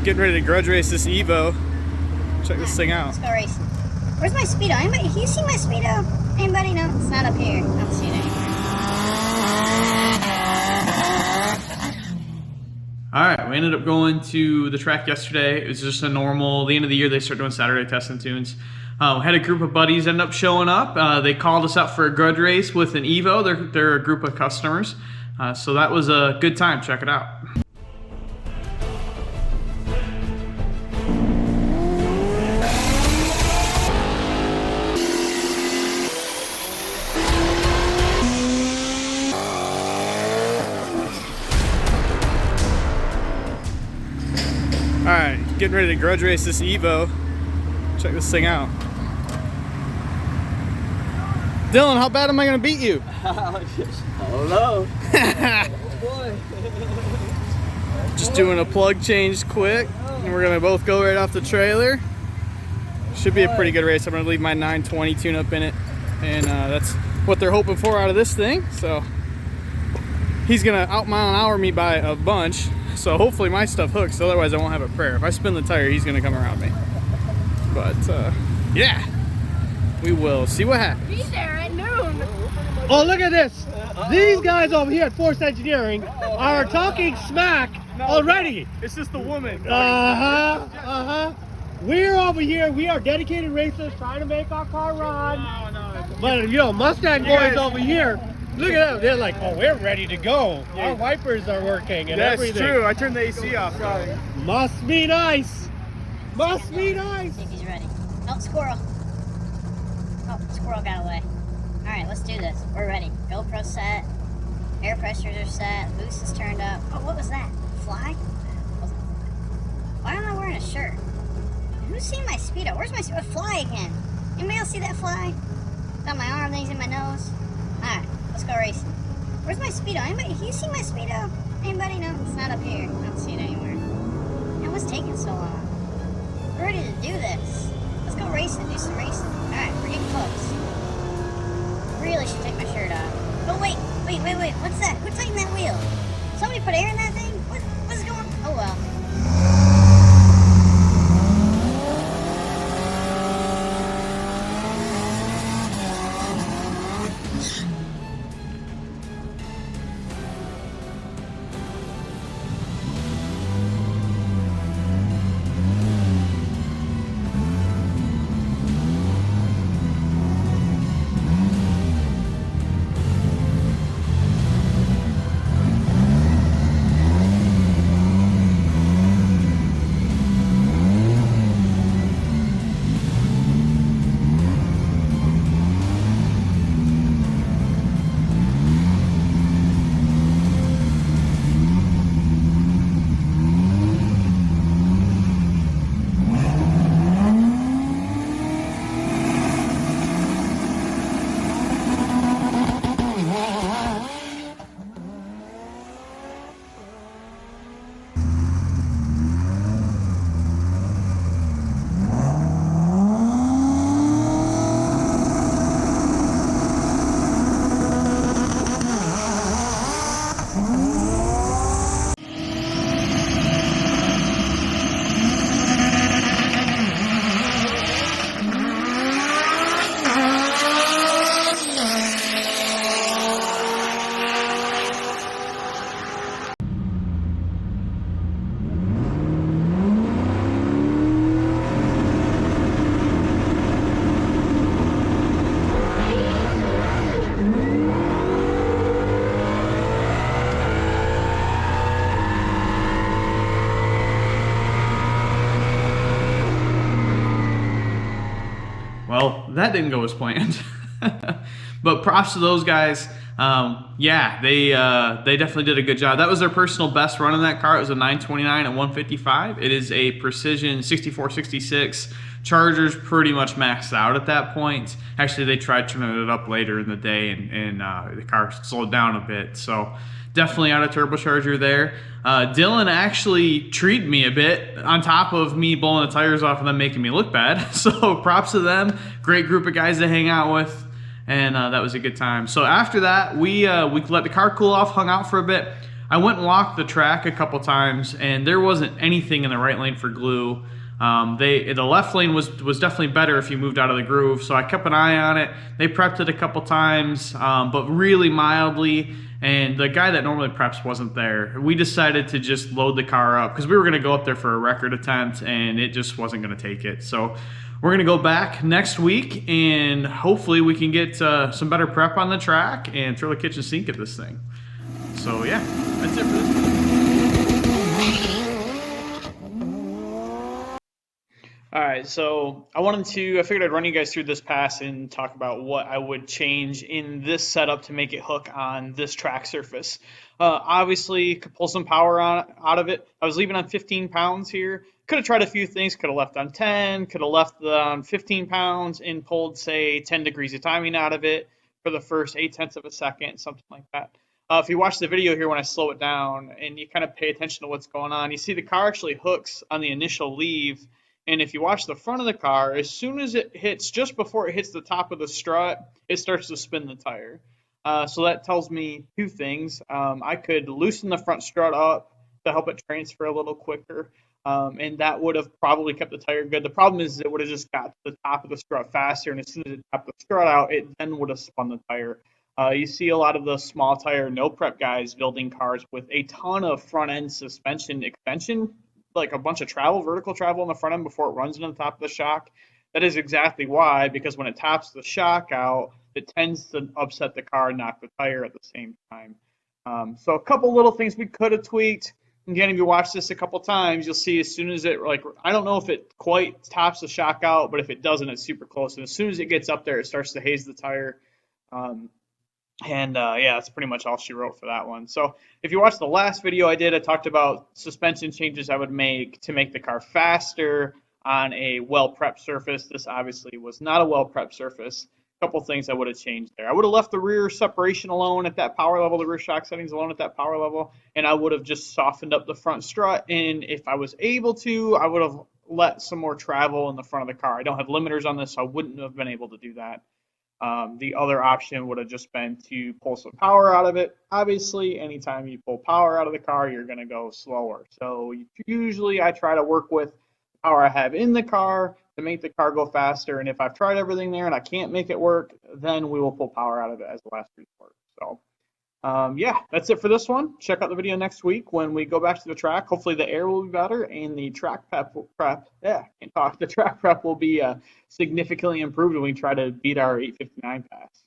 getting ready to grudge race this Evo. Check this thing out. Let's go racing. Where's my speedo? Anybody? Can you see my speedo? Anybody? No, it's not up here. I don't see it anymore. Alright, we ended up going to the track yesterday. It was just a normal, the end of the year they start doing Saturday testing tunes. We had a group of buddies end up showing up. They called us out for a grudge race with an Evo. They're a group of customers. So that was a good time. Check it out. Alright, getting ready to grudge race this Evo. Check this thing out. Dylan, how bad am I going to beat you? I don't know. Oh boy. Just doing a plug change quick, and we're going to both go right off the trailer. Should be a pretty good race. I'm going to leave my 920 tune-up in it, and that's what they're hoping for out of this thing. So he's going to out-mile-an-hour me by a bunch. So hopefully my stuff hooks, otherwise I won't have a prayer. If I spin the tire, he's gonna come around me. But yeah, we will see what happens. Be there at noon. Oh, look at this. These guys over here at Force Engineering are talking smack already. It's just the woman. We're over here. We are dedicated racers trying to make our car run. But, you know, Mustang boys over here, look at them. They're like, oh, we're ready to go. Our wipers are working and everything. That's true. I turned the AC off. Probably. Must be nice. Must be nice. See if he's ready. Oh, squirrel. Oh, squirrel got away. All right, let's do this. We're ready. GoPro set. Air pressures are set. Boost is turned up. Oh, what was that? Fly? Wasn't a fly. Why am I wearing a shirt? Who's seen my speedo? Where's my fly again? Anybody else see that fly? Got my arm, things in my nose. All right. Let's go racing. Where's my speedo? Anybody? Can you see my speedo? Anybody? No, it's not up here. I don't see it anywhere. Man, what's taking so long? We're ready to do this. Let's go racing. Do some racing. All right, we're getting close. Really should take my shirt off. Oh wait. What's that? Who tightened that wheel? Somebody put air in that thing? What's going on? Oh well. Well, that didn't go as planned. But props to those guys. Yeah, they definitely did a good job. That was their personal best run in that car. It was a 929 at 155. It is a precision 6466. Chargers pretty much maxed out at that point. Actually, they tried turning it up later in the day, and the car slowed down a bit. So definitely out of turbocharger there. Dylan actually treated me a bit on top of me blowing the tires off and then making me look bad. So props to them. Great group of guys to hang out with. And that was a good time. So after that, we let the car cool off, hung out for a bit. I went and walked the track a couple times, and there wasn't anything in the right lane for glue. The left lane was definitely better if you moved out of the groove, so I kept an eye on it. They prepped it a couple times, but really mildly, and the guy that normally preps wasn't there. We decided to just load the car up because we were going to go up there for a record attempt, and it just wasn't going to take it. So we're going to go back next week, and hopefully we can get some better prep on the track and throw the kitchen sink at this thing. So yeah, that's it for this one. All right, so I figured I'd run you guys through this pass and talk about what I would change in this setup to make it hook on this track surface. Obviously, could pull some power out of it. I was leaving on 15 pounds here. Could have tried a few things. Could have left on 10, could have left on 15 pounds and pulled, say, 10 degrees of timing out of it for the first 0.8 of a second, something like that. If you watch the video here when I slow it down and you kind of pay attention to what's going on, you see the car actually hooks on the initial leave. And if you watch the front of the car, as soon as it hits, just before it hits the top of the strut, it starts to spin the tire. So that tells me two things. I could loosen the front strut up to help it transfer a little quicker. And that would have probably kept the tire good. The problem is it would have just got to the top of the strut faster. And as soon as it topped the strut out, it then would have spun the tire. You see a lot of the small tire, no prep guys building cars with a ton of front end suspension extension, like a bunch of vertical travel in the front end before it runs into the top of the shock. That is exactly why, because when it tops the shock out, it tends to upset the car and knock the tire at the same time. So a couple little things we could have tweaked. Again, if you watch this a couple times, you'll see as soon as it, I don't know if it quite tops the shock out, but if it doesn't, it's super close. And as soon as it gets up there, it starts to haze the tire. Yeah, that's pretty much all she wrote for that one. So if you watch the last video I did, I talked about suspension changes I would make to make the car faster on a well-prepped surface. This obviously was not a well-prepped surface. A couple things I would have changed there. I would have left the rear separation alone at that power level, the rear shock settings alone at that power level, and I would have just softened up the front strut. And if I was able to, I would have let some more travel in the front of the car. I don't have limiters on this, so I wouldn't have been able to do that. The other option would have just been to pull some power out of it. Obviously, anytime you pull power out of the car, you're going to go slower. So usually I try to work with the power I have in the car to make the car go faster. And if I've tried everything there and I can't make it work, then we will pull power out of it as the last resort. So yeah, that's it for this one. Check out the video next week when we go back to the track. Hopefully the air will be better and the track prep The track prep will be significantly improved when we try to beat our 859 pass.